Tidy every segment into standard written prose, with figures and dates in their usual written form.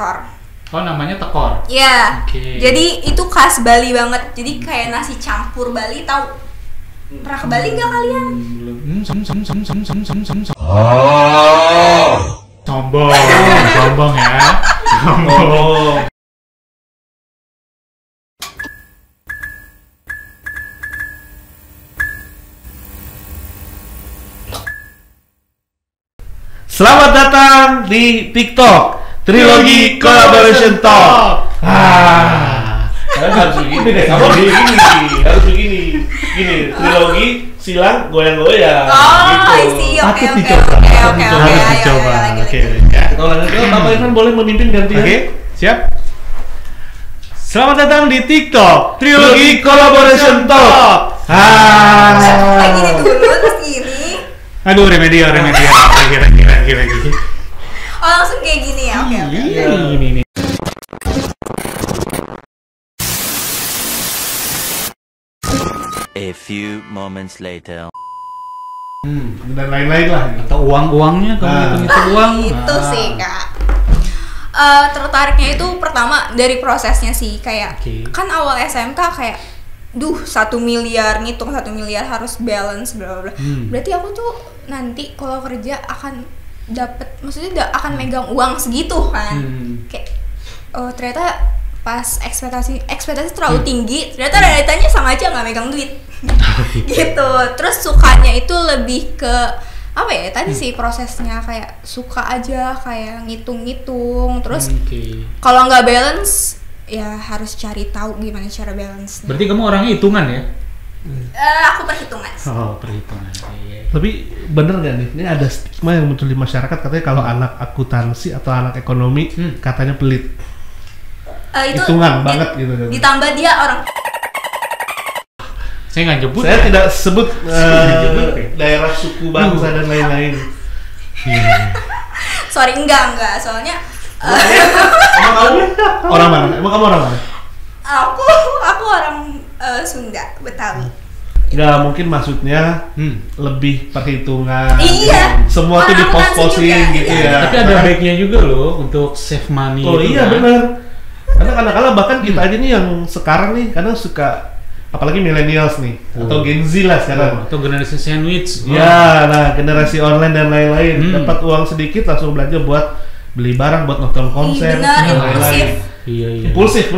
tekor. Oh, namanya tekor. Iya. Oke. Jadi itu khas Bali banget. Jadi kayak nasi campur Bali, tahu? Pernah ke Bali nggak kalian? Sombong ya. Sombong. Selamat datang di TikTok Trilogi Collaboration Talk. Kalian harus begini deh, kamu harus begini. Gini, trilogi silang goyang-goyang. Oh, gitu. I see. Oke. Patut dicoba. Ayo, Dicoba. lagi. Oke. Kita ulangi dulu, Bapak Irfan boleh memimpin gantian. Oke, siap. Selamat datang di TikTok Trilogi Collaboration Talk. Kayak gini dulu, terus gini. Aduh, remedial. Lagi. Oh, langsung kayak gini ya. Oke. Ini. A few moments later. Dan lain-lain lah. Atau uangnya kamu hitung uang. Itu sih, Kak. Tertariknya itu pertama dari prosesnya sih, kayak kan awal SMK kayak 1 miliar, ngitung 1 miliar harus balance bla bla bla. Berarti aku tuh nanti kalau kerja akan dapat, maksudnya akan megang uang segitu kan. Kayak ternyata pas ekspektasi terlalu tinggi, ternyata realitanya sama aja nggak megang duit. Gitu. Terus sukanya itu lebih ke apa ya, tadi sih prosesnya, kayak suka aja, kayak ngitung-ngitung. Terus kalau nggak balance ya harus cari tahu gimana cara balance. Berarti kamu orangnya hitungan ya? Aku perhitungan. Oh, perhitungan. Iya. Tapi bener nggak nih? Ini ada stigma yang muncul di masyarakat, katanya kalau anak akuntansi atau anak ekonomi katanya pelit. Itu hitungan banget gitu kan. Ditambah dia orang. Saya nggak nyebut. Saya tidak sebut daerah, suku, bangsa dan lain-lain. Sorry, enggak. Soalnya Emang kamu orang mana? Emang kamu orang mana? aku orang Sunda, Betawi. Nggak, mungkin maksudnya lebih perhitungan. Iya. Semua tuh Orang dipos-posin akuntansi gitu juga, ya. Tapi ada baiknya juga loh untuk save money. Oh gitu iya kan. benar. Karena kadang-kadang bahkan kita aja nih yang sekarang nih kadang suka, apalagi millennials nih atau Gen Z lah sekarang. Atau generasi sandwich. Ya, nah generasi online dan lain-lain dapat uang sedikit langsung belanja buat beli barang, buat nonton konser Benar, dan lain-lain. Iya. Impulsif.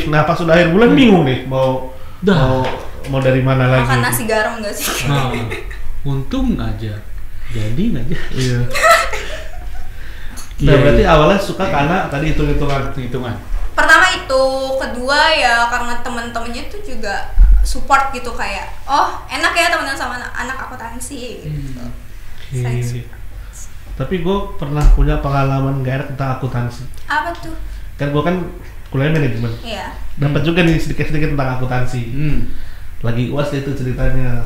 Nah pas sudah akhir bulan bingung nih mau dari mana lagi. Makan nasi garam enggak sih? Nah, untung aja. Jadi aja. Iya. Nah, berarti awalnya suka karena tadi hitungan. Pertama itu, kedua ya karena teman-temannya tuh juga support gitu, kayak enak ya temenan sama anak akuntansi gitu. Tapi gue pernah punya pengalaman gak enak tentang akuntansi. Apa tuh? Kan gue kan kuliah manajemen. Iya. Dapat juga nih sedikit-sedikit tentang akuntansi. Lagi UAS itu ceritanya.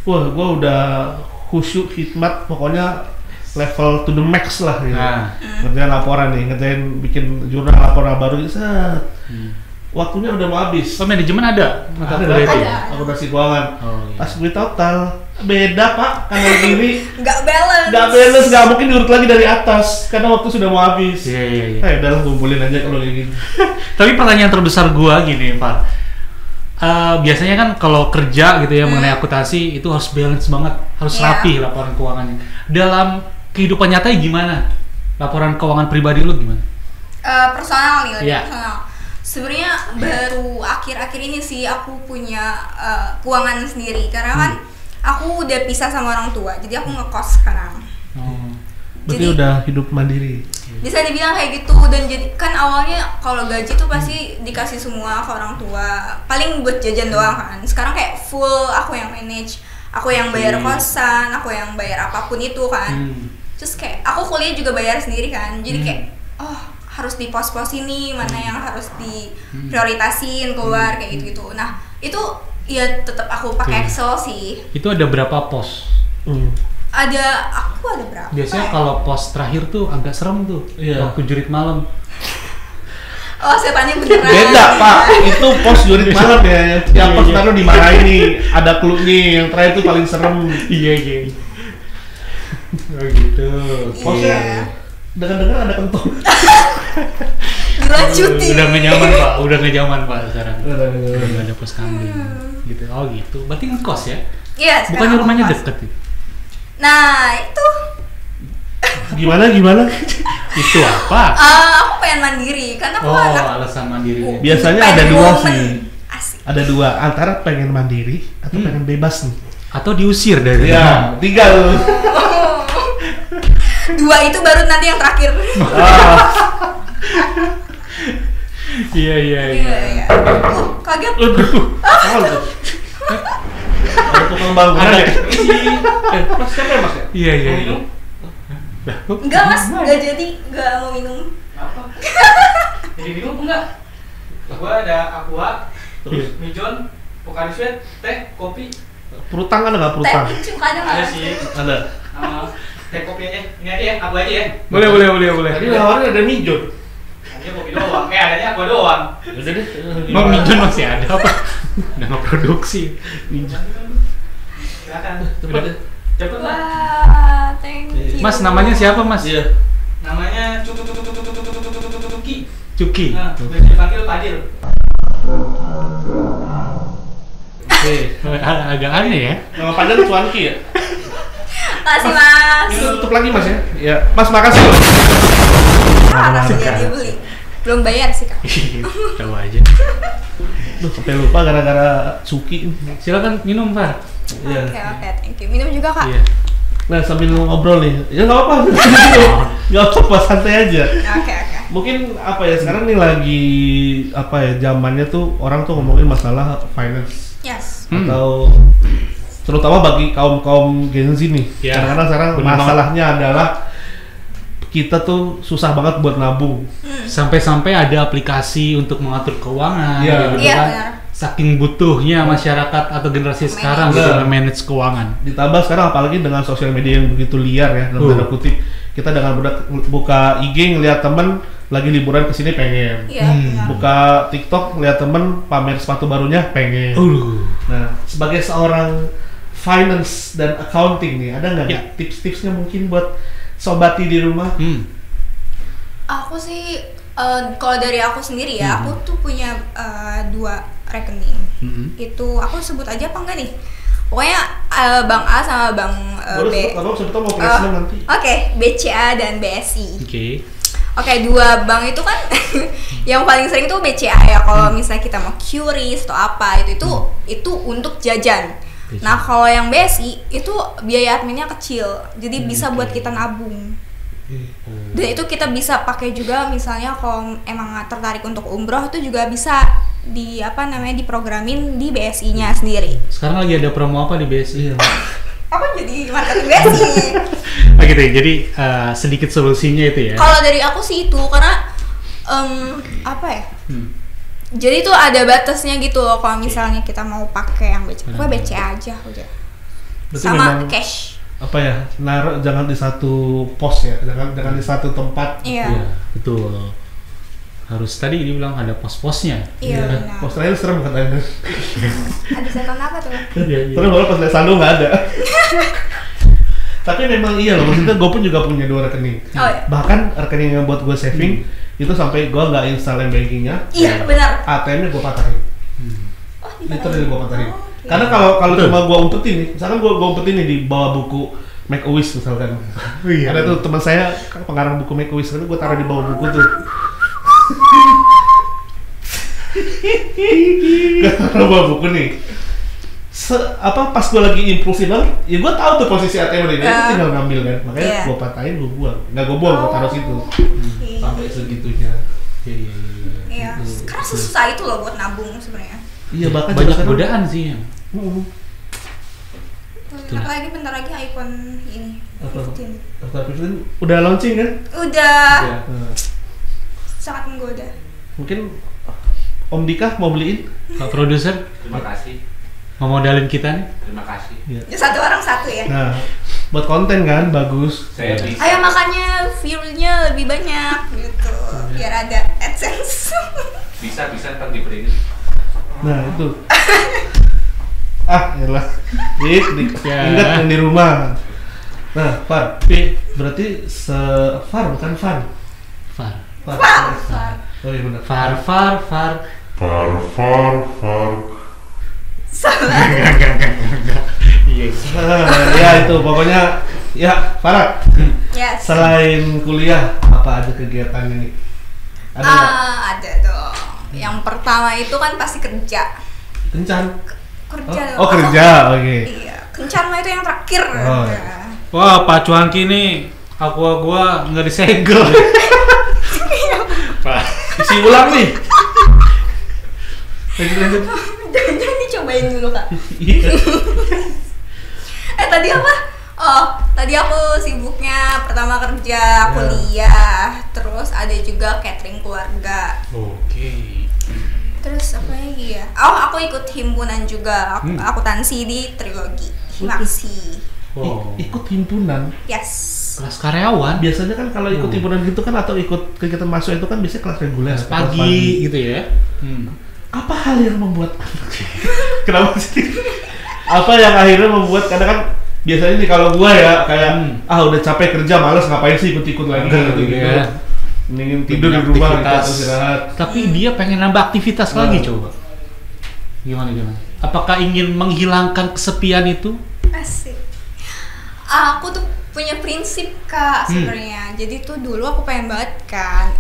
Wah, gue udah khusyuk khidmat, pokoknya level to the max lah gitu. Ngerjain laporan nih, bikin jurnal laporan baru set. Waktunya udah mau habis. Oh, manajemen ada mata Ada. kuliah itu? Akuntansi keuangan. Iya. Pas gue total beda Pak, karena ini Nggak balance. nggak mungkin diurut lagi dari atas karena waktu sudah mau habis. Iya. Udahlah kumpulin aja kalau kayak gitu. Tapi pertanyaan terbesar gua gini, Pak. Biasanya kan kalau kerja gitu ya mengenai akuntansi itu harus balance banget, harus rapi laporan keuangannya. Dalam kehidupan nyatanya gimana? Laporan keuangan pribadi lu gimana? Personal nih, lebih Iya. personal. Sebenarnya baru akhir-akhir ini sih aku punya keuangan sendiri, karena kan aku udah pisah sama orang tua, jadi aku ngekos sekarang. Berarti Jadi, udah hidup mandiri. bisa dibilang kayak gitu. Dan jadi kan awalnya kalau gaji tuh pasti dikasih semua ke orang tua, paling buat jajan doang kan. Sekarang kayak full aku yang manage, aku yang bayar kosan, aku yang bayar apapun itu kan. Terus kayak aku kuliah juga bayar sendiri kan, jadi kayak harus di pos-pos ini, mana yang harus diprioritasin keluar kayak gitu. Nah itu ya tetap aku pakai Excel sih. Itu ada berapa pos? Aku ada berapa? Biasanya kalau pos terakhir tuh agak serem tuh. Waktu jurit malam. Oh, setannya beneran. Beda Pak, itu pos jurit malam ya. Yang pos baru dimarahin nih, ada clue-nya. Yang terakhir tuh paling serem. Iya. Oh gitu. Posnya Dengar-dengar ada kentong. Dilanjutin. Udah nggak nyaman Pak sekarang. Udah nggak ada pos kambing. Gitu. Oh gitu. Berarti ngekos ya? Iya. Bukannya rumahnya deket itu? Nah itu. Gimana? Itu apa? Aku pengen mandiri karena aku anak. Alasan mandiri. Biasanya ada dua sih. Asik. Ada dua, antara pengen mandiri atau pengen bebas nih. Atau diusir dari ya, 3 loh. Dua itu baru nanti yang terakhir. Iya. Kaget. Apa tuh? Ada tukang bangunan ya? Mas siapa ya Mas? Iya. Enggak Mas, enggak jadi, enggak mau minum. Apa? Jadi minum enggak? Gua ada aqua, terus mijon, Pocari Sweat, teh, kopi. Perutang ada nggak perutang? Teh cukanya nggak? Ada sih. Ada. Teh kopi aja. Ini aja ya, aku aja ya. Boleh. Tadi lawannya ada mijon. Adanya kopi doang. Adanya aku doang. Udah deh. Bang Mijon masih ada apa? Udah nggak produksi. Mijon. Silakan. Cepet lah. Wah, thank you. Mas namanya siapa Mas? Iya. Namanya Cuki. Cuki. Nah, biasa dipanggil Fadil. Oke. Agak aneh ya. Nama panjang Cuanki ya? Makasih Mas. Ini tutup lagi Mas ya? Ya, Mas makasih loh. Langsung dia dibeli. Belum bayar sih Kak. Tahu aja. Duh, sampai lupa gara-gara Suki. Silakan minum Pak. Iya. Oke, thank you. Minum juga Kak. Iya. Nah, sambil ngobrol nih. Ya nggak apa-apa. Nggak apa-apa, santai aja. Oke. Mungkin apa ya, sekarang nih lagi apa ya, zamannya tuh orang tuh ngomongin masalah finance. Yes. Atau terutama bagi kaum Gen Z nih. Ya. Kadang-kadang sekarang masalahnya adalah kita tuh susah banget buat nabung. Sampai-sampai ada aplikasi untuk mengatur keuangan. Iya. Gitu Iya, kan. benar. Saking butuhnya masyarakat atau generasi sekarang gitu manage keuangan. Ditambah sekarang apalagi dengan sosial media yang begitu liar ya, dalam tanda kutip. Kita dengan buka IG ngeliat temen lagi liburan kesini pengen. Iya, benar. Buka TikTok ngeliat temen pamer sepatu barunya pengen. Nah, sebagai seorang finance dan accounting nih, ada nggak tips-tipsnya mungkin buat sobati di rumah? Aku sih kalau dari aku sendiri ya, aku tuh punya 2 rekening. Itu aku sebut aja apa enggak nih? Pokoknya Bank A sama Bank B. Sebetulnya mau placement nanti. Oke, BCA dan BSI. Oke, 2 bank itu kan yang paling sering tuh BCA ya. Kalau misalnya kita mau QRIS atau apa itu untuk jajan. Nah, kalau yang BSI itu biaya adminnya kecil. Jadi bisa buat kita nabung. Dan itu kita bisa pakai juga misalnya kalau emang tertarik untuk umroh itu juga bisa diprogramin di BSI-nya sendiri. sekarang lagi ada promo apa di BSI? Apa jadi marketing BSI? Oh gitu ya, jadi sedikit solusinya itu ya? Kalau dari aku sih itu karena apa ya? Jadi tuh ada batasnya gitu loh kalau misalnya kita mau pakai yang BCA. Pokoknya BCA aja udah. Sama cash. Apa ya, naruh jangan di satu pos ya, jangan di satu tempat. Iya. Betul. Harus tadi dibilang ada pos-posnya. Iya, benar. Pos terakhir serem katanya. Ada setan apa tuh? Terus malah pas lihat saldo nggak ada. Tapi memang iya loh, maksudnya gue pun juga punya 2 rekening. Oh, iya. Bahkan rekening yang buat gue saving itu sampai gue nggak install bankingnya. Iya, benar. ATM-nya gue patahin. Oh, Literally gue patahin. Okay. Karena kalau cuma gue umpetin nih, misalkan gue umpetin nih di bawah buku Make a Wish misalkan. Ada tuh teman saya pengarang buku Make a Wish, itu gue taruh di bawah buku tuh. Karena bawa buku nih. Pas gue lagi impulsif banget, ya gue tahu tuh posisi ATM ini, tinggal ngambil kan, makanya gue patahin, gue buang, nggak gue buang, gue taruh situ, sampai segitunya. Iya, karena susah itu loh buat nabung sebenarnya. Iya, bahkan banyak godaan sih ya. Apalagi bentar lagi iPhone ini 15. Udah launching kan? Udah. Sangat menggoda. Mungkin Om Dika mau beliin? Pak produser, Terima kasih. mau modalin kita nih? Terima kasih. Ya. Satu orang satu ya. Nah, buat konten kan bagus. Saya bisa. Ayo makanya view-nya lebih banyak gitu. Biar ada AdSense. Bisa ntar diberi. Nah, itu. Yalah. Ingat yang di rumah. Nah, Far, berarti Far bukan Far. Far. Oh iya benar. Far. Salah. Iya. Ya itu pokoknya ya Farah. Yes. Selain kuliah apa aja kegiatan ini? Ada nggak? Ada dong. Yang pertama itu kan pasti kerja. Kencan. Kerja. Oh kerja, oke. Iya, kencan mah itu yang terakhir. Oh. Ya. Wah, Pak Cuangki nih, gua nggak disegel. Pak, isi ulang nih. Lanjut. Jangan dicobain dulu Kak. Iya. Tadi apa? Oh, tadi aku sibuknya pertama kerja, kuliah, terus ada juga catering keluarga. Oke. Terus apa lagi ya? Oh, aku ikut himpunan juga, akuntansi di Trilogi Himaksi. Wow. Ikut himpunan. Yes. Kelas karyawan. Biasanya kan kalau ikut himpunan gitu kan atau ikut kegiatan mahasiswa itu kan biasanya kelas reguler. Kelas pagi gitu ya. Apa hal yang membuat kenapa sih? Apa yang akhirnya membuat kadang kan biasanya nih kalau gua ya kayak udah capek kerja malas ngapain sih ikut-ikut lagi gitu ya. Mending tidur di rumah gitu atau istirahat. Tapi dia pengen nambah aktivitas lagi coba. Gimana? Apakah ingin menghilangkan kesepian itu? Asik. Aku tuh punya prinsip Kak sebenarnya. Jadi tuh dulu aku pengen banget kan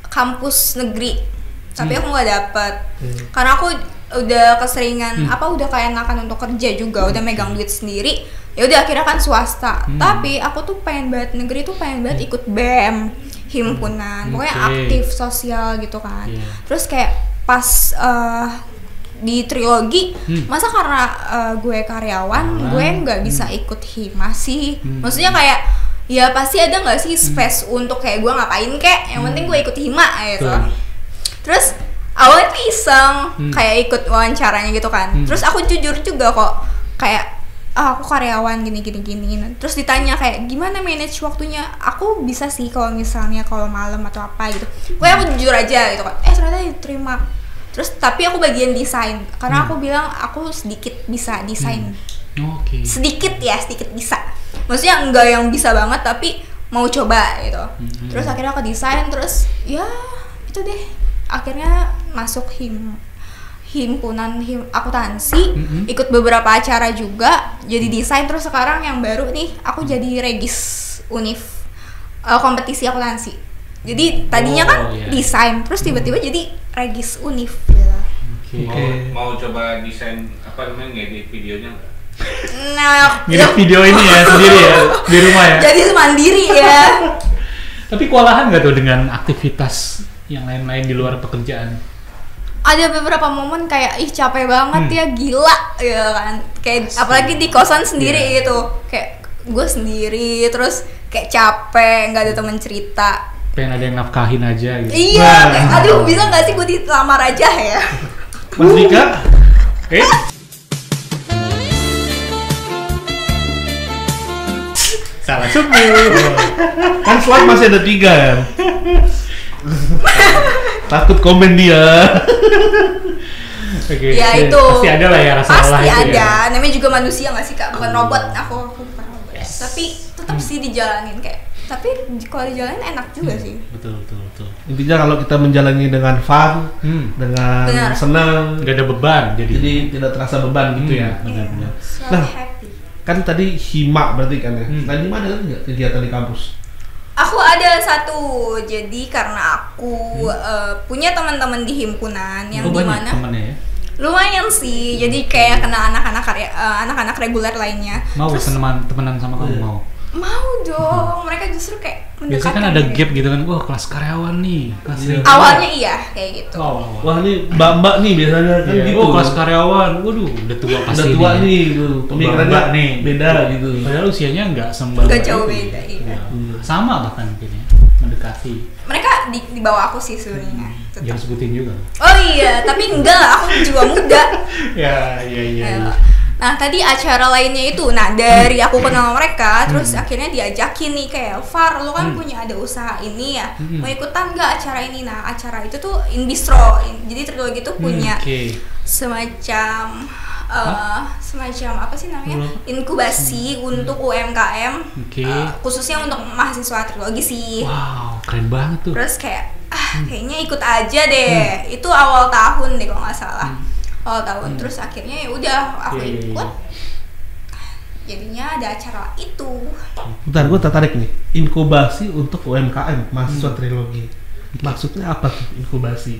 kampus negeri. Tapi aku nggak dapet. Karena aku udah keseringan udah keenakan untuk kerja juga, udah megang duit sendiri. Ya udah akhirnya kan swasta. Tapi aku tuh pengen banget negeri tuh pengen banget ikut BEM, himpunan. Pokoknya aktif sosial gitu kan. Terus kayak pas di Trilogi, masa karena gue karyawan, gue nggak bisa ikut hima sih. Maksudnya kayak ya pasti ada nggak sih space untuk kayak gue ngapain kek, yang penting gue ikut hima gitu. Terus awalnya tuh iseng kayak ikut wawancaranya gitu kan. Terus aku jujur juga kok kayak aku karyawan gini. Terus ditanya kayak gimana manage waktunya? Aku bisa sih kalau misalnya kalau malam atau apa gitu. Pokoknya aku jujur aja gitu kan. Ternyata diterima. Terus tapi aku bagian desain karena aku bilang aku sedikit bisa desain. Sedikit bisa. Maksudnya enggak yang bisa banget tapi mau coba gitu. Terus akhirnya aku desain terus ya itu deh. Akhirnya masuk himpunan akuntansi, ikut beberapa acara juga, jadi desain. Terus sekarang yang baru nih, aku jadi regis univ kompetisi akuntansi. Jadi tadinya kan desain, terus tiba-tiba jadi regis univ. Mau coba desain apa namanya ngedit videonya nggak? Nah, ngedit video ini ya sendiri ya di rumah ya. Jadi mandiri ya. Tapi kewalahan nggak tuh dengan aktivitas yang lain-lain di luar pekerjaan? Ada beberapa momen kayak capek banget ya, gila ya kan. Kayak apalagi di kosan sendiri gitu. Kayak gue sendiri terus kayak capek, nggak ada temen cerita. Pengen ada yang nafkahin aja gitu. Iya, kayak, aduh bisa nggak sih gue dilamar aja ya? Mas Dika? Salah semua. Kan slide masih ada 3 ya. Takut komen dia. Ya itu pasti ada lah ya rasa lelah itu. Pasti ada. Namanya juga manusia nggak sih Kak? Bukan robot. Aku bukan robot. Tapi tetap sih dijalanin kayak. Tapi kalau dijalanin enak juga sih. Betul. Intinya kalau kita menjalani dengan fun, dengan senang, nggak ada beban. Jadi tidak terasa beban gitu ya. Benar-benar. Nah, kan tadi hima berarti kan ya. Nah, di mana ada nggak kegiatan di kampus? Aku ada satu, jadi karena aku punya teman-teman di himpunan yang dimana temennya ya? Lumayan sih, jadi kayak kenal anak-anak reguler lainnya. Mau temenan sama kamu mau? Mau dong, mereka justru kayak mendekatkan. Biasanya kan ada gap gitu kan, wah kelas karyawan nih, kelas awalnya iya kayak gitu. Wah ini mbak-mbak nih biasanya kan gitu. Oh kelas karyawan, waduh udah tua pasti. Udah tua nih, gitu. Pemikirannya nih beda gitu. Padahal usianya nggak sembang. Nggak jauh beda, iya. Sama bahkan mungkin ya, mendekati. Mereka di bawah aku sih sebenarnya. Jangan sebutin juga. Oh iya, tapi enggak lah, aku juga muda. Iya. Nah tadi acara lainnya itu, dari aku kenal mereka, terus akhirnya diajakin nih kayak Far, lo kan punya ada usaha ini ya, mau ikutan nggak acara ini? Nah acara itu tuh in bistro, jadi Trilogi tuh punya semacam semacam apa sih namanya, inkubasi untuk UMKM, khususnya untuk mahasiswa trilogi sih. Wow, keren banget tuh. Terus kayak kayaknya ikut aja deh. Itu awal tahun deh kalau nggak salah. Awal tahun. Terus akhirnya ya udah aku ikut. Jadinya ada acara itu. Bentar, gue tertarik nih. Inkubasi untuk UMKM mahasiswa trilogi. Maksudnya apa tuh inkubasi?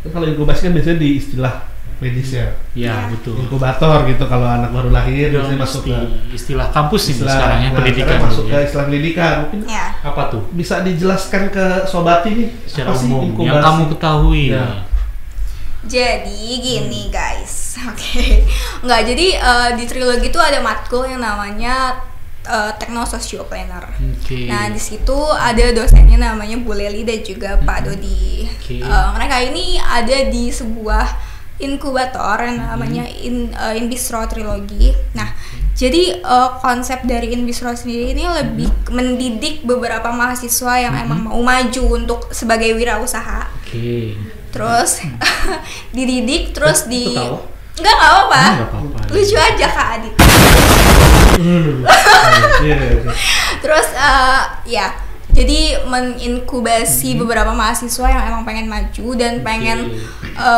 Kalau inkubasi kan biasanya di istilah medis ya. Iya, betul. Inkubator gitu kalau anak baru lahir biasanya masuk ke istilah kampus ini sekarang ya, pendidikan masuk ke istilah pendidikan. Mungkin apa tuh? Bisa dijelaskan ke sobat ini secara umum yang kamu ketahui. Jadi gini guys, nggak, jadi di trilogi itu ada matkul yang namanya Techno-Socio-Planner. Nah di situ ada dosennya namanya Bu Leli dan juga Pak Dodi. Mereka ini ada di sebuah inkubator yang namanya Inbistro Trilogi. Nah jadi konsep dari Inbistro sendiri ini lebih mendidik beberapa mahasiswa yang emang mau maju untuk sebagai wirausaha. Terus dididik, terus nggak apa-apa, lucu aja Kak Adit. Terus ya jadi menginkubasi beberapa mahasiswa yang emang pengen maju dan pengen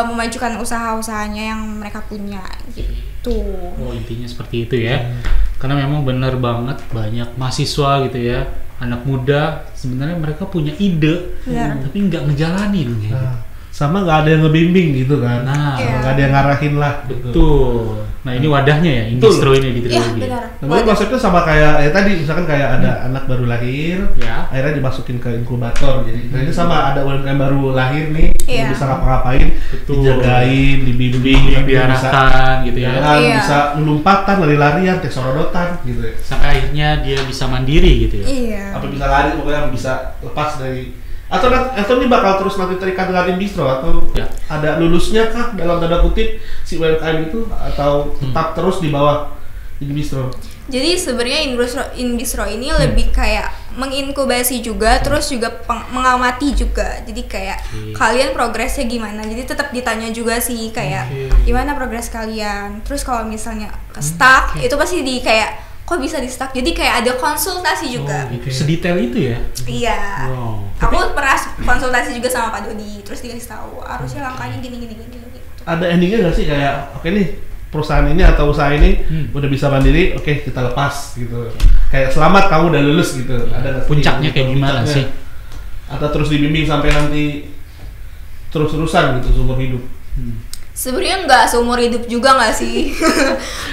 memajukan usaha-usahanya yang mereka punya gitu. Oh intinya seperti itu ya. Karena memang benar banget banyak mahasiswa gitu ya, anak muda sebenarnya mereka punya ide tapi nggak ngejalanin gitu. Sama nggak ada yang ngebimbing gitu kan, nggak ada yang ngarahin lah. Betul. Nah ini wadahnya ya, Inbistro ini di trilogi. Nah, konsepnya sama kayak tadi, misalkan kayak ada anak baru lahir, akhirnya dimasukin ke inkubator. Jadi nah ini sama, ada UMKM baru lahir nih, bisa ngapa-ngapain, dijagain, dibimbing, diarahkan gitu ya. Bisa lompatan, lari-larian, sorodotan gitu ya. Sampai akhirnya dia bisa mandiri gitu ya. Apa bisa lari, pokoknya bisa lepas dari. Atau ini bakal terus nanti terikat dengan Inbistro atau ada lulusnya kah dalam tanda kutip si UMKM itu, atau tetap terus di bawah Inbistro? Jadi sebenarnya Inbistro ini lebih kayak menginkubasi juga, terus juga mengamati juga. Jadi kayak kalian progresnya gimana? Jadi tetap ditanya juga sih kayak gimana progres kalian. Terus kalau misalnya stuck itu pasti di kayak kok bisa di stuck, jadi kayak ada konsultasi juga. Sedetail itu ya? Iya. Aku pernah konsultasi juga sama Pak Dodi, terus dikasih tahu harusnya langkahnya gini gitu. Ada endingnya nggak sih kayak oke nih perusahaan ini atau usaha ini udah bisa mandiri, oke kita lepas gitu. Kayak selamat kamu udah lulus gitu. Ada puncaknya kayak gimana sih? Atau terus dibimbing sampai nanti terus-terusan gitu seumur hidup? Sebenarnya nggak seumur hidup juga nggak sih,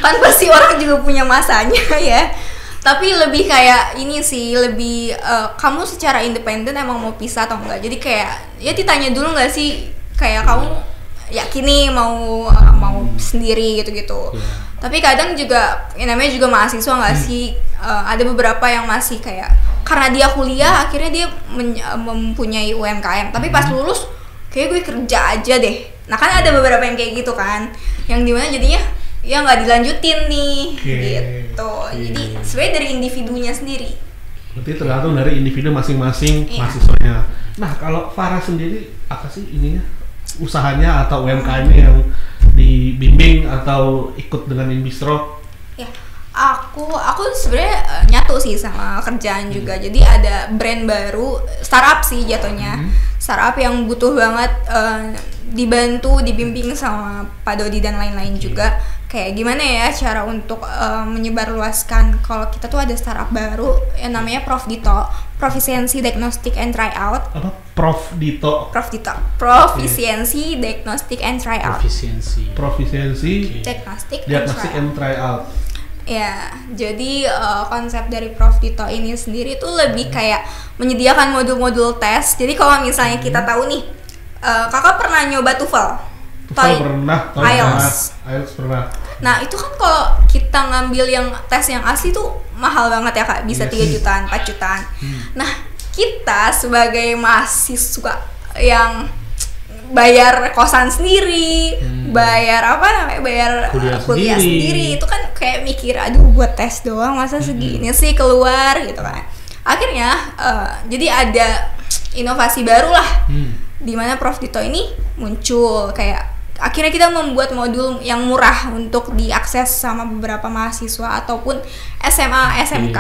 kan pasti orang juga punya masanya ya. Tapi lebih kayak ini sih, lebih kamu secara independen emang mau pisah atau enggak. Jadi kayak ya ditanya dulu nggak sih, kayak kamu yakin nih mau sendiri gitu. Tapi kadang juga namanya juga mahasiswa nggak sih, ada beberapa yang masih kayak karena dia kuliah akhirnya dia mempunyai UMKM, tapi pas lulus kayak gue kerja aja deh. Nah kan ada beberapa yang kayak gitu kan, yang dimana jadinya ya nggak dilanjutin nih gitu. Jadi sebenarnya dari individunya sendiri. Berarti tergantung dari individu masing-masing mahasiswanya. Nah kalau Farah sendiri apa sih ininya, usahanya atau UMKM yang dibimbing atau ikut dengan Inbistro? Ya aku sebenarnya nyatu sih sama kerjaan juga. Jadi ada brand baru, startup sih jatuhnya. Startup yang butuh banget dibantu, dibimbing sama Pak Dodi dan lain-lain juga. Kayak gimana ya cara untuk menyebarluaskan kalau kita tuh ada startup baru yang namanya Prof Dito, Proficiency Diagnostic and Tryout. Apa? Prof Dito. Proficiency Diagnostic and Tryout. Proficiency Diagnostic and Tryout. Ya, jadi konsep dari Prof Dito ini sendiri tuh lebih kayak menyediakan modul-modul tes. Jadi kalau misalnya kita tahu nih, kakak pernah nyoba TOEFL? Pernah. IELTS pernah. Nah itu kan kalau kita ngambil yang tes yang asli tuh mahal banget ya kak, bisa 3 jutaan, 4 jutaan. Nah kita sebagai mahasiswa yang bayar kosan sendiri, bayar kuliah sendiri, itu kan kayak mikir aduh buat tes doang masa segini sih keluar gitu kan. Akhirnya jadi ada inovasi baru lah, dimana Prof Dito ini muncul kayak akhirnya kita membuat modul yang murah untuk diakses sama beberapa mahasiswa ataupun SMA, SMK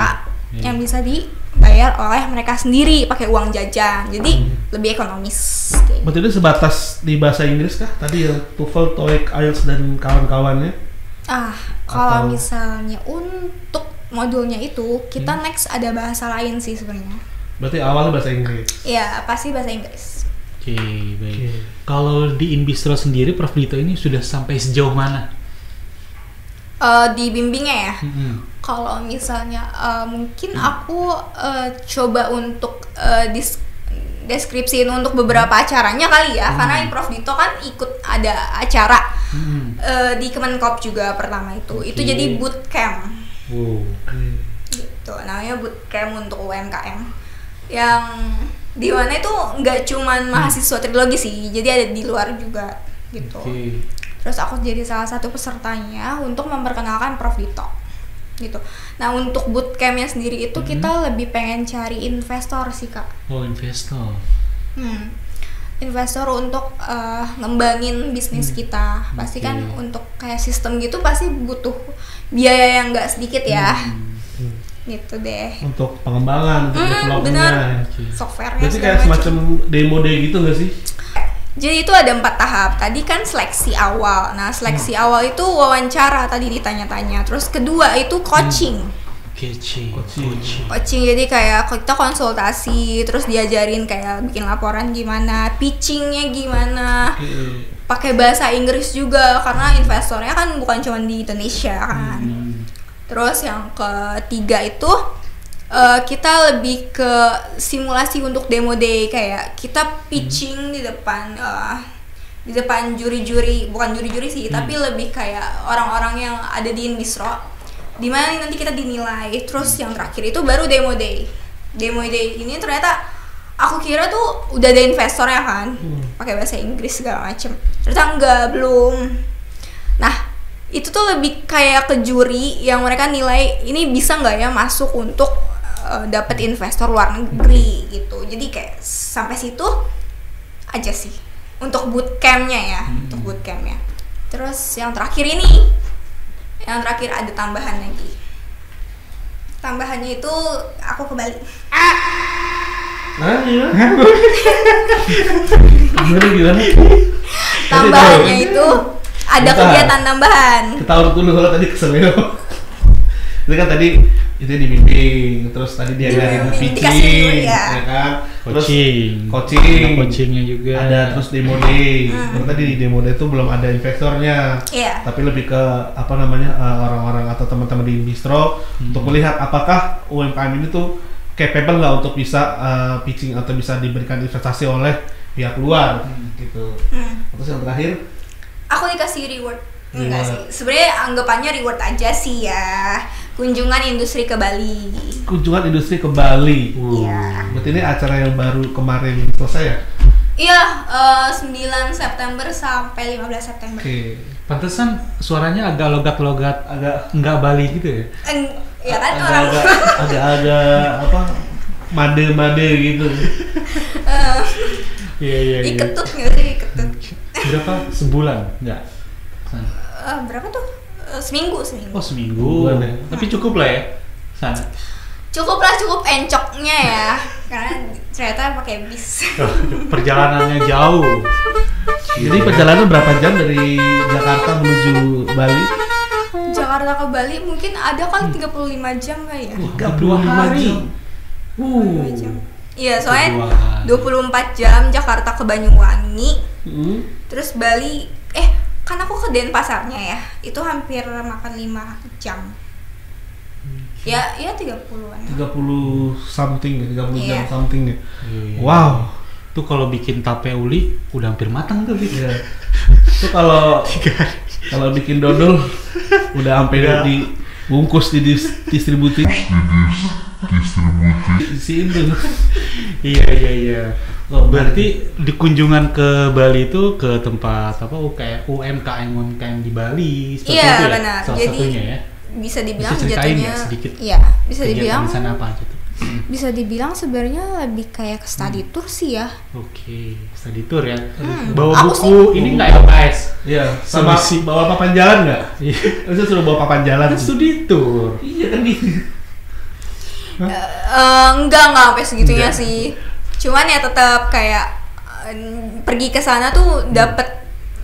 yang bisa dibayar oleh mereka sendiri pakai uang jajan. Jadi lebih ekonomis. Berarti itu sebatas di bahasa Inggris kah? Tadi ya TOEFL, TOEIC, IELTS dan kawan-kawannya? Kalau misalnya untuk modulnya itu kita next ada bahasa lain sih sebenarnya. Berarti awal bahasa Inggris? Iya, pasti bahasa Inggris. Oke, baik. Kalau di Inbistro sendiri, Prof Dito ini sudah sampai sejauh mana? Di bimbingnya ya? Kalau misalnya mungkin aku coba untuk deskripsiin untuk beberapa acaranya kali ya, karena Prof Dito kan ikut ada acara di Kemenkop juga pertama itu jadi bootcamp. Gitu, namanya bootcamp untuk UMKM yang di mana itu nggak cuman mahasiswa trilogi sih, jadi ada di luar juga gitu. Terus aku jadi salah satu pesertanya untuk memperkenalkan Prof Dito gitu. Nah untuk bootcampnya sendiri itu kita lebih pengen cari investor sih Kak. Investor. Investor untuk ngembangin bisnis kita. Pasti kan untuk kayak sistem gitu pasti butuh biaya yang nggak sedikit ya. Gitu deh. Untuk pengembangan, untuk developmentnya. Softwarenya. Berarti kayak semacam demo day gitu nggak sih? Jadi itu ada 4 tahap. Tadi kan seleksi awal. Nah seleksi awal itu wawancara tadi ditanya-tanya. Terus kedua itu coaching. Coaching. Jadi kayak kita konsultasi, terus diajarin kayak bikin laporan gimana, pitchingnya gimana. Pakai bahasa Inggris juga karena investornya kan bukan cuma di Indonesia kan. Terus yang ketiga itu kita lebih ke simulasi untuk demo day, kayak kita pitching di depan juri-juri, bukan juri-juri sih, tapi lebih kayak orang-orang yang ada di Inbistro, di mana nanti kita dinilai. Terus yang terakhir itu baru demo day. Demo day ini ternyata aku kira tuh udah ada investornya kan, pakai bahasa Inggris segala macem. Ternyata enggak, belum. Nah itu tuh lebih kayak ke juri yang mereka nilai ini bisa nggak ya masuk untuk dapat investor luar negeri gitu. Jadi kayak sampai situ aja sih untuk bootcampnya ya, untuk bootcampnya. Terus yang terakhir ada tambahan lagi. Tambahannya itu aku ke Bali. Gimana? Tambahannya itu ada kegiatan tambahan. Kita urut dulu kalau tadi keselio. Itu kan tadi itu dibimbing, terus tadi diajarin pitching, ya kan? Coachingnya juga. Ada terus demo day. Tadi di demo day itu belum ada investornya. Tapi lebih ke orang-orang atau teman-teman di Inbistro untuk melihat apakah UMKM ini tuh capable nggak untuk bisa pitching atau bisa diberikan investasi oleh pihak luar gitu. Terus yang terakhir aku dikasih reward. Enggak sih, sebenarnya anggapannya reward aja sih ya. Kunjungan industri ke Bali. Iya. Berarti ini acara yang baru kemarin selesai ya? Iya, 9 September sampai 15 September. Pantesan suaranya agak logat-logat, agak enggak Bali gitu ya? Ya kan orang agak made gitu. Iya. Iketut nggak sih, iketut. Berapa sebulan? Enggak. Berapa tuh? Seminggu. Oh seminggu. Tapi cukup lah ya sana. Cukup encoknya ya. Karena ternyata pakai bis. Perjalanannya jauh. Jadi perjalanan berapa jam dari Jakarta menuju Bali? Jakarta ke Bali mungkin ada kali 35 jam kali ya. 35 hari. 35 jam. Iya, soalnya 24 jam Jakarta ke Banyuwangi. Terus Bali kan aku ke Denpasarnya ya. Itu hampir makan 5 jam. Ya 30-an. 30 something ya, 30 jam something ya. Wow. Tuh kalau bikin tape uli udah hampir matang tuh gitu. Iya. Tuh kalau bikin dodol udah hampir dibungkus di distribusi. Isiin tuh. Iya. Berarti di kunjungan ke Bali itu ke tempat kayak UMKM di Bali seperti itu ya? Benar. Salah jadi satunya ya. Bisa dibilang bisa jatuhnya sedikit. Iya, bisa dibilang di sana apa aja tuh? bisa dibilang sebenarnya lebih kayak ke study tour sih ya. Oke, study tour ya. Bawa Aku buku ini nggak LKS? Iya, sama bawa papan jalan nggak? Iya. Harusnya suruh bawa papan jalan. Studi tour. Iya kan gitu. Enggak sampai segitunya sih. Cuman ya tetap kayak pergi ke sana tuh dapet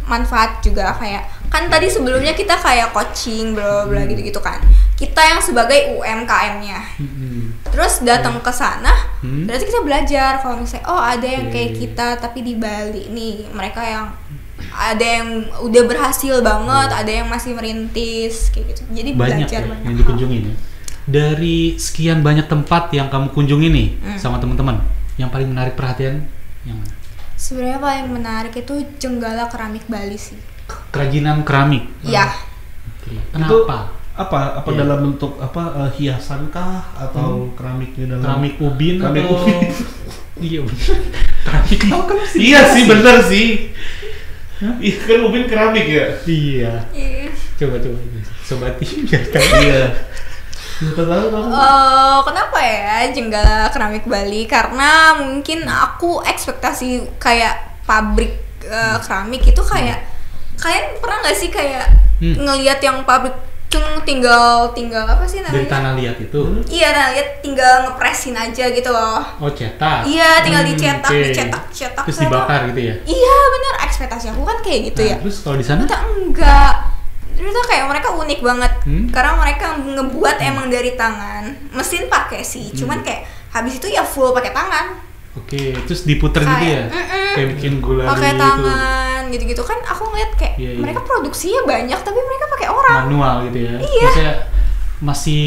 manfaat juga, kayak kan tadi sebelumnya kita kayak coaching bla bla gitu kan. Kita yang sebagai UMKM-nya. Terus datang ke sana, berarti kita belajar kalau misalnya ada yang kayak kita tapi di Bali nih, mereka yang ada yang udah berhasil banget, ada yang masih merintis kayak gitu. Jadi Banyak belajar ya banyak yang hal. dikunjungi ya. Dari sekian banyak tempat yang kamu kunjungi nih sama teman-teman, yang paling menarik perhatian yang mana? Sebenarnya paling menarik itu Jenggala Keramik Bali sih. Kerajinan keramik. Iya. Oke. Itu Kenapa? apa Iya. dalam bentuk hiasan kah atau keramiknya dalam Keramik ubin keramik atau ubin? Iya bener. Keramik kan sih. Iya sih, bener sih. Iya kan ubin keramik ya. Iya. Iya. Coba sobati biar tahu. Iya. Siapa tahu kamu. Kenapa ya Jenggala Keramik Bali? Karena mungkin aku ekspektasi kayak pabrik keramik itu kayak kalian pernah nggak sih kayak ngelihat yang pabrik tinggal apa sih namanya? Dari tanah liat itu. Iya, lihat tinggal ngepresin aja gitu loh. Oh, cetak. Iya, tinggal dicetak, oke. dicetak. Terus dibakar gitu ya. Iya, benar, ekspektasi aku kan kayak gitu ya. Terus kalau di sana? Ternyata enggak. Ternyata kayak mereka unik banget. Karena mereka ngebuat emang dari tangan. Mesin pakai sih, cuman kayak habis itu ya full pakai tangan. Oke, terus diputer gitu ya? Kayak bikin gula Pakai gitu. tangan gitu-gitu kan aku ngeliat kayak Iya. mereka produksinya banyak tapi mereka pakai orang. Manual gitu ya. Iya. Maksudnya masih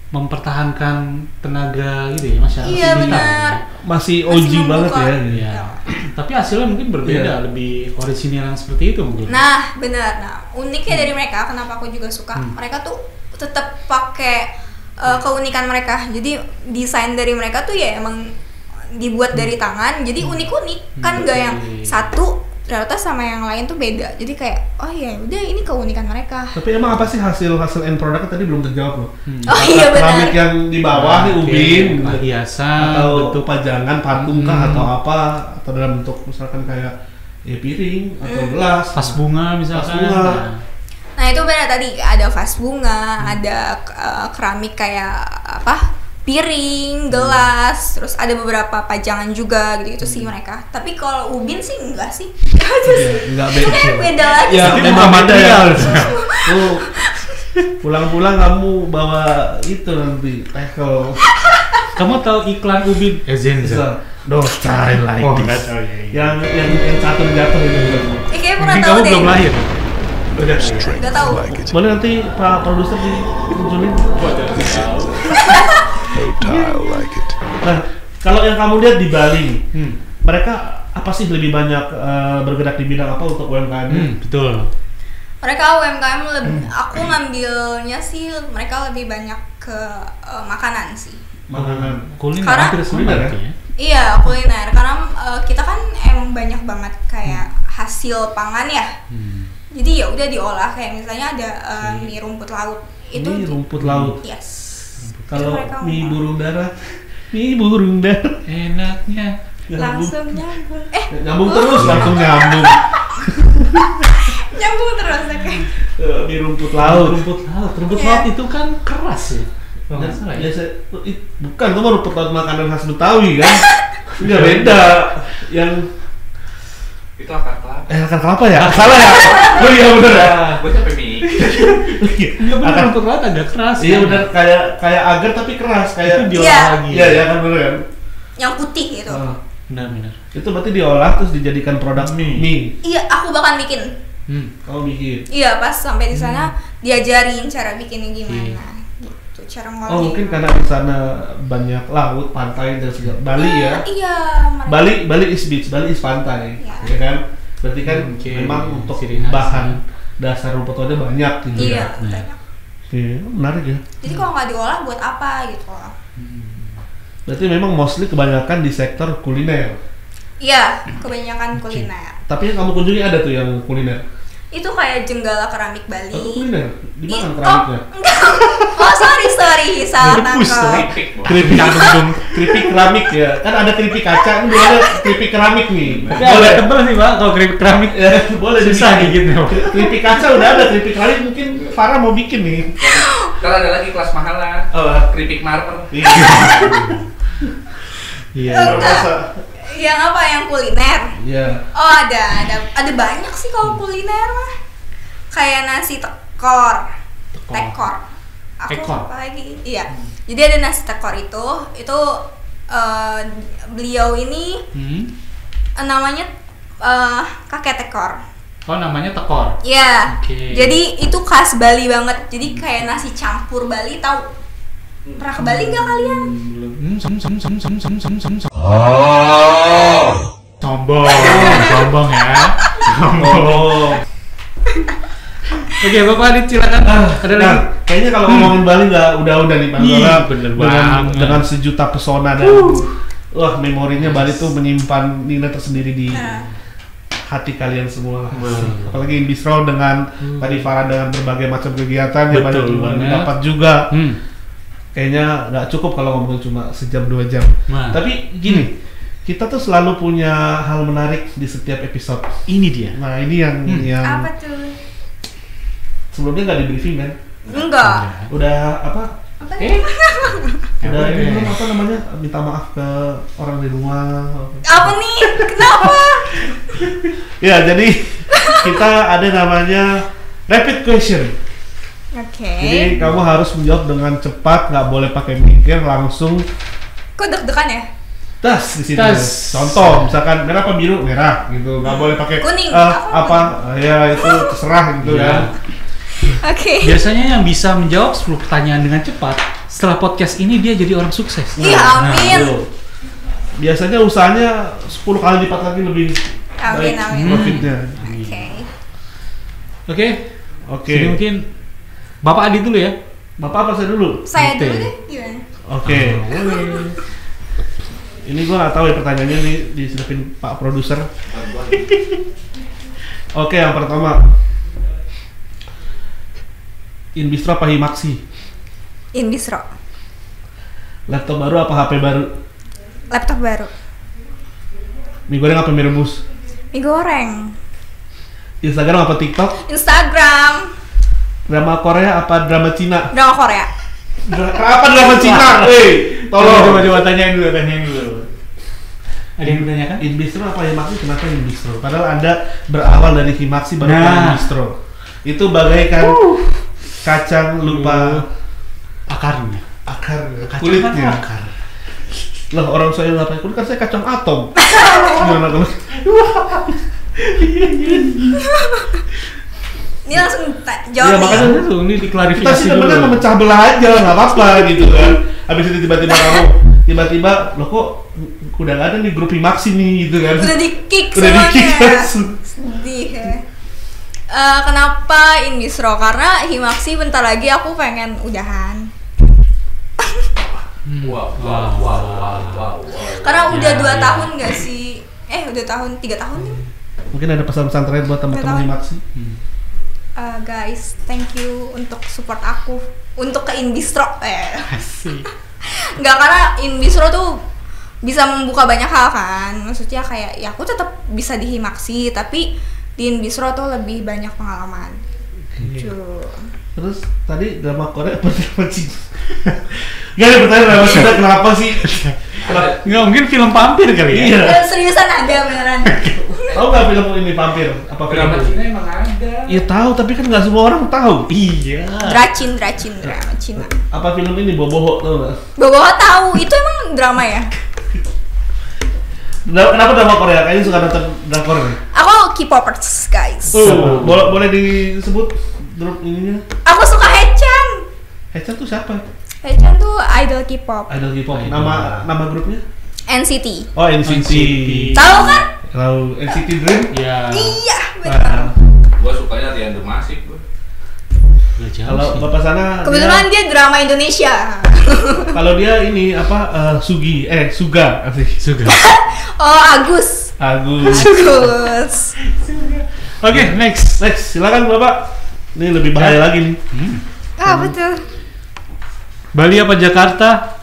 mempertahankan tenaga gitu ya masyarakat. Iya, benar. Masih Masih OG banget membuka. ya. Iya. Tapi hasilnya mungkin berbeda, Iya. lebih orisinil yang seperti itu mungkin. Nah, benar. Nah, uniknya dari mereka, kenapa aku juga suka, mereka tuh tetap pakai keunikan mereka. Jadi desain dari mereka tuh ya emang dibuat dari tangan, jadi unik-unik. Kan nggak yang satu ternyata sama yang lain tuh beda. Jadi kayak ya udah ini keunikan mereka. Tapi emang apa sih hasil end produknya tadi belum terjawab loh. Oh iya, benar. Keramik yang di bawah nih ubin hiasan atau bentuk pajangan patung kah atau apa, atau dalam bentuk misalkan kayak piring atau gelas, vas bunga misalkan. Vas bunga. Nah itu benar, tadi ada vas bunga, ada keramik kayak piring, gelas, terus ada beberapa pajangan juga gitu sih mereka. Tapi kalau ubin sih enggak sih. Enggak Itu kayak beda lagi Ya, sih. memang beda ya. Tuh, pulang-pulang kamu bawa itu nanti tackle. Kamu tahu iklan ubin? Zenza. Don't try like this. Oh, iya. Yang jatuh itu. Kayaknya pernah Mungkin tahu kamu deh. belum lahir. Udah tahu. Boleh nanti Pak Produser dimunculin. Nah, kalau yang kamu lihat di Bali, mereka apa sih lebih banyak bergerak di bidang apa untuk UMKM? Betul. Mereka UMKM aku ngambilnya sih mereka lebih banyak ke makanan sih. Makanan. Kuliner Karena- hampir semua Kuliner ya? berarti ya. Iya, kuliner. Karena kita kan emang banyak banget kayak hasil pangan ya. Jadi ya udah diolah, kayak misalnya ada mie rumput laut. Itu Ini rumput laut. Yes. Kalau mereka mie ngolah. burung darat, mie burung darat. Enaknya. Langsung nyambung. Nyambung terus, langsung nyambung. Nyambung terus ya kayak. Mie rumput laut. Rumput laut. Rumput Iya. laut itu kan keras ya. Kalau nggak salah ya. Bukan, itu mah rumput laut makanan khas Betawi kan? Enggak beda. Yang Itu akar kelapa. akar kelapa ya? Salah ya? Oh iya bener ya. Gue capek mie. Iya benar, rumput laut agak keras. Iya kan? bener, kayak agar tapi keras, Itu kayak diolah Iya. lagi. Iya ya kan bener kan? Yang putih gitu. Benar. Itu berarti diolah terus dijadikan produk mie. Iya, aku bakal bikin. Kamu bikin. Iya, pas sampai di sana diajarin cara bikinnya gimana. Gitu, cara ngolahnya. Oh mungkin karena di sana banyak laut, pantai dan segala. Bali ya. Iya, mereka. Bali is beach, Bali is pantai, Iya. ya kan? Berarti kan Oke, memang untuk ciri khas. bahan dasar rumput lautnya banyak gitu Iya, ya. banyak. Iya, menarik ya. Jadi kalau nggak diolah buat apa gitu loh. Berarti memang mostly kebanyakan di sektor kuliner. Iya, kebanyakan kuliner. Tapi yang kamu kunjungi ada tuh yang kuliner. Itu kayak Jenggala Keramik Bali. Kuliner? Di mana keramiknya? Enggak. Oh, sorry, salah nangkep. Keripik keramik ya. Kan ada keripik kaca, ini ada keripik keramik nih. Boleh tebel sih, Pak, kalau keripik keramik. Ya, boleh susah gigitnya. Keripik kaca udah ada, keripik keramik mungkin Farah mau bikin nih. Kalau ada lagi kelas mahal lah. Oh, Keripik marmer. Iya. Yang apa? Yang kuliner? Iya. Oh, ada banyak sih kalau kuliner mah. Kayak nasi tekor. Aku apa lagi? Iya. Jadi ada nasi tekor itu beliau ini namanya kakek tekor. Oh, namanya tekor. Iya. Oke. Jadi itu khas Bali banget. Jadi kayak nasi campur Bali, tahu? Pernah ke Bali nggak kalian? Sombong ya. Oke, Bapak Adit silakan. Ada lagi? Kayaknya kalau ngomongin Bali nggak udah nih Pak Zola. Bener banget. Dengan sejuta pesona dan wah memorinya Bali tuh menyimpan nilai tersendiri di hati kalian semua. Apalagi Inbistro dengan tadi Farah dengan berbagai macam kegiatan yang banyak dapat juga. Kayaknya nggak cukup kalau ngomongin cuma sejam 2 jam. Tapi gini, kita tuh selalu punya hal menarik di setiap episode. Ini dia. Nah ini yang Apa tuh? sebelumnya nggak di briefing kan? Enggak. Udah apa? Apa Udah ini belum apa namanya? Minta maaf ke orang di rumah. Apa nih? Kenapa? Ya jadi kita ada namanya rapid question. Oke. Jadi kamu harus menjawab dengan cepat, nggak boleh pakai mikir, langsung Kok deg-degan ya? tas di sini. Tas. Contoh, misalkan merah apa biru? Merah gitu. Nggak boleh pakai Kuning. apa? Ya itu terserah gitu kan. Oke. Biasanya yang bisa menjawab 10 pertanyaan dengan cepat, setelah podcast ini dia jadi orang sukses. Iya, amin. Tuh. Biasanya usahanya 10 kali lipat lagi lebih Amin, baik amin. profitnya. Oke. Jadi mungkin Bapak Adit dulu ya. Bapak apa saya dulu? Saya Oke. dulu deh, gimana? Oke. Ini gua nggak tahu ya pertanyaannya nih disiapin Pak Produser. Oke, yang pertama. Inbistro apa Himaxi? Inbistro. Laptop baru apa HP baru? Laptop baru. Mie goreng apa mie rebus? Mie goreng. Instagram apa TikTok? Instagram. Drama Korea apa drama Cina? Drama Korea. Apa drama Cina? Tolong. Coba tanyain dulu. Ada yang bertanyakan? Inbistro apa Himaxi? Kenapa Inbistro? Padahal Anda berawal dari Himaxi baru ke Inbistro. Itu bagaikan kacang lupa akarnya. Kulitnya. Akar. Lah orang saya nggak pakai kulit kan saya kacang atom. Gimana kalau? Ini langsung jawab. Iya, nih. makanya Ini diklarifikasi kita sih dulu. sebenarnya memecah belah aja, nggak apa-apa gitu kan. Habis itu tiba-tiba loh kok udah nggak ada nih grup Himaxi nih gitu kan. Udah di-kick Udah di-kick semuanya. langsung. Sedih ya. Kenapa Inbistro? Karena Himaxi bentar lagi aku pengen udahan. Wow. Karena udah 2 Ya. tahun nggak sih? Udah 3 tahun nih. Mungkin ada pesan-pesan terakhir buat teman-teman Himaxi. Guys, thank you untuk support aku untuk ke Inbistro. Asik. Nggak, karena Inbistro tuh bisa membuka banyak hal kan. Maksudnya kayak ya aku tetap bisa di Himaxi, tapi di Inbistro tuh lebih banyak pengalaman. Gitu. Terus tadi drama Korea apa drama Cina? Gak ada pertanyaan drama Cina kenapa sih? Nggak mungkin film vampir kali ya? Iya. Seriusan ada beneran. Tahu nggak film ini vampir? Apa Drama film? Cina emang ada. Iya tahu, tapi kan nggak semua orang tahu. Iya. Dracin drama Cina. Apa film ini Boboho tahu nggak? Boboho tahu, itu emang drama ya? Kenapa drama Korea? Kayaknya suka nonton drama Korea. Aku K-popers guys. Boleh disebut grup ininya? Aku suka Haechan. Haechan tuh siapa? Haechan tuh idol K-pop. Idol K-pop. Idol. Nama grupnya? NCT. Oh NCT. Tahu kan? Tahu NCT Dream? Iya. Iya, benar. Gua sukanya Rian Demasik gua. Kalau bapak sana Kebetulan dia drama Indonesia. kalau dia ini apa Suga asik. Suga. Oh, Agus. Agus. Agus. Oke, next. Silakan Bapak. Ini lebih bahaya lagi nih. Betul. Bali apa Jakarta?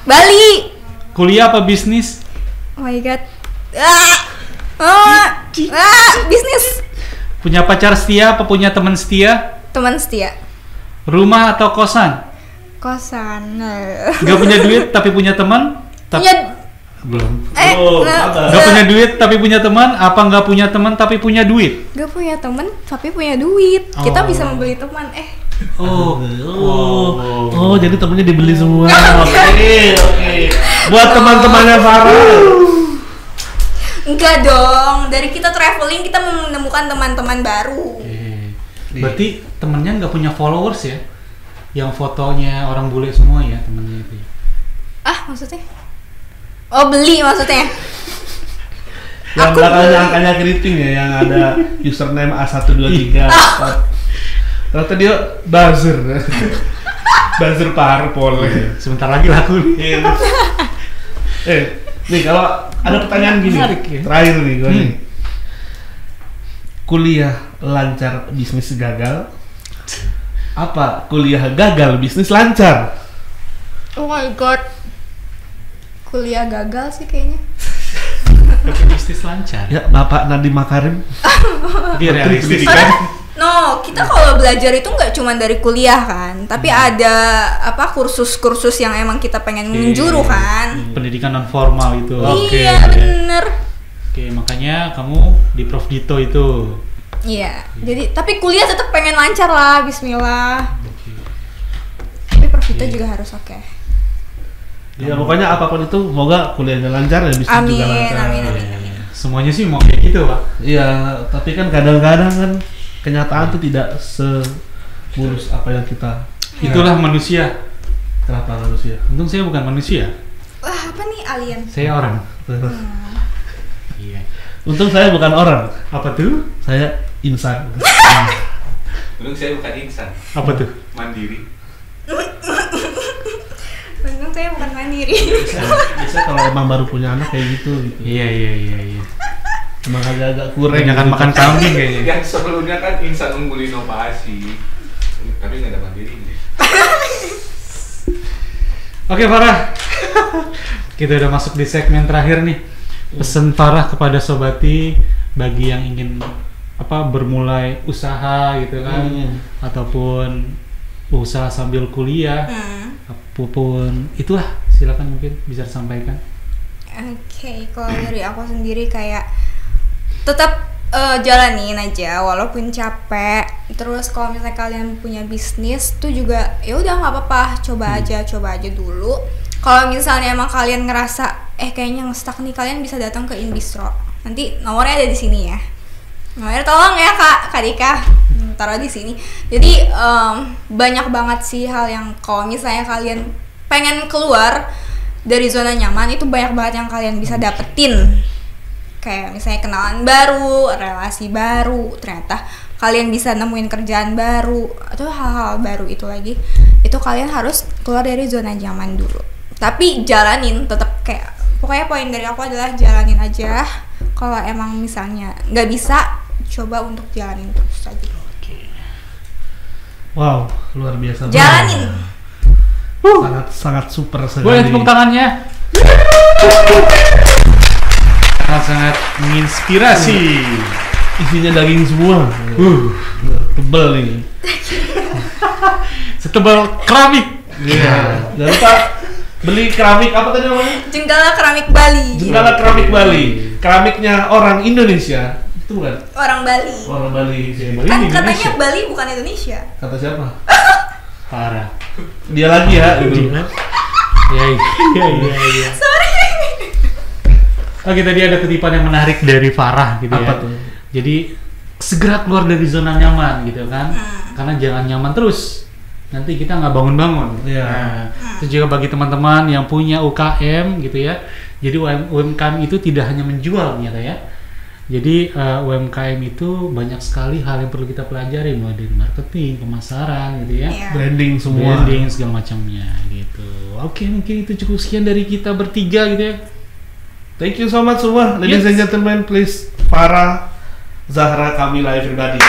Bali. Kuliah apa bisnis? Oh my god. Bisnis. Punya pacar setia apa punya teman setia? Teman setia. Rumah atau kosan? Kosan. Gak punya duit tapi punya teman? Punya. Belum. Sabar. Gak punya duit tapi punya teman? Apa gak punya teman tapi punya duit? Gak punya teman tapi punya duit. Kita bisa membeli teman. Oh, jadi temennya dibeli semua. Oke. Buat teman-temannya Farah. Enggak dong. Dari kita traveling kita menemukan teman-teman baru. Berarti temennya nggak punya followers ya? Yang fotonya orang bule semua ya temennya itu. Maksudnya? Oh, beli maksudnya? Yang belakangnya angkanya keriting ya, yang ada username A123. Ternyata dia buzzer. Buzzer parpol. Sebentar lagi laku nih. Nih kalau ada pertanyaan gini, terakhir nih gue nih. Kuliah lancar, bisnis gagal. Apa kuliah gagal, bisnis lancar? Oh my god. Kuliah gagal sih kayaknya. Tapi bisnis lancar. Ya, Bapak Nadiem Makarim. Biar realistis kan? No, kita kalau belajar itu nggak cuma dari kuliah kan, tapi ada kursus-kursus yang emang kita pengen menjuru kan. Pendidikan non formal itu. Iya, bener. Oke, makanya kamu di Prof Dito itu. Iya. Jadi tapi kuliah tetap pengen lancar lah, bismillah. Tapi Prof Dito juga harus oke. Ya pokoknya apapun itu, semoga kuliahnya lancar ya, bisnis juga lancar. Amin. Semuanya sih mau kayak gitu, Pak. Iya, tapi kan kadang-kadang kan kenyataan tuh tidak semulus apa yang kita. Itulah manusia. Kenapa manusia? Untung saya bukan manusia. Wah, apa nih alien? Saya orang. Iya. Untung saya bukan orang. Apa tuh? Saya insan. Untung saya bukan insan. Apa tuh? Mandiri. Untung saya bukan mandiri. Biasanya kalau emang baru punya anak kayak gitu. Iya. Emang agak-agak kurang. Jangan makan kambing kayaknya. Yang sebelumnya kan insan unggul inovasi, tapi nggak ada mandirinya. Oke Farah, kita udah masuk di segmen terakhir nih. Pesan Farah kepada Sobati bagi yang ingin bermulai usaha gitu kan, ataupun usaha sambil kuliah, apapun itulah, silakan mungkin bisa disampaikan. Oke, kalau dari aku sendiri kayak tetap jalanin aja walaupun capek. Terus kalau misalnya kalian punya bisnis tuh juga ya udah nggak apa-apa, coba aja dulu. Kalau misalnya emang kalian ngerasa kayaknya nge-stuck nih, kalian bisa datang ke Inbistro. Nanti nomornya ada di sini ya. Nomornya tolong ya Kak Dika, taruh di sini. Jadi banyak banget sih hal yang kalau misalnya kalian pengen keluar dari zona nyaman, itu banyak banget yang kalian bisa dapetin. Kayak misalnya kenalan baru, relasi baru, ternyata kalian bisa nemuin kerjaan baru, atau hal-hal baru itu lagi. Itu kalian harus keluar dari zona nyaman dulu. Tapi jalanin, tetap kayak pokoknya poin dari aku adalah jalanin aja. Kalau emang misalnya nggak bisa, coba untuk jalanin terus aja. Wow, luar biasa. Jalanin. Sangat super sekali. Boleh tepuk tangannya. Sangat menginspirasi. Isinya daging semua. Tebel nih. Setebal keramik. Iya. Jangan lupa beli keramik apa tadi namanya? Jenggala Keramik Bali. Jenggala Keramik Bali. Keramiknya orang Indonesia. Itu bukan? Orang Bali. Orang Bali. Kan katanya Bali bukan Indonesia. Kata siapa? Parah. Dia lagi ya. Iya. Sorry. Oke, tadi ada kutipan yang menarik dari Farah gitu ya. Apa tuh? Jadi segera keluar dari zona nyaman gitu kan. Karena jangan nyaman terus. Nanti kita nggak bangun-bangun. Iya. Nah, itu juga bagi teman-teman yang punya UKM gitu ya. Jadi UMKM itu tidak hanya menjual ternyata ya. Jadi UMKM itu banyak sekali hal yang perlu kita pelajari, mulai dari marketing, pemasaran gitu ya. Branding semua. Branding segala macamnya gitu. Oke, mungkin itu cukup sekian dari kita bertiga gitu ya. Thank you so much semua, ladies and gentlemen. Please, Farah Zahra Kamila Firdadi.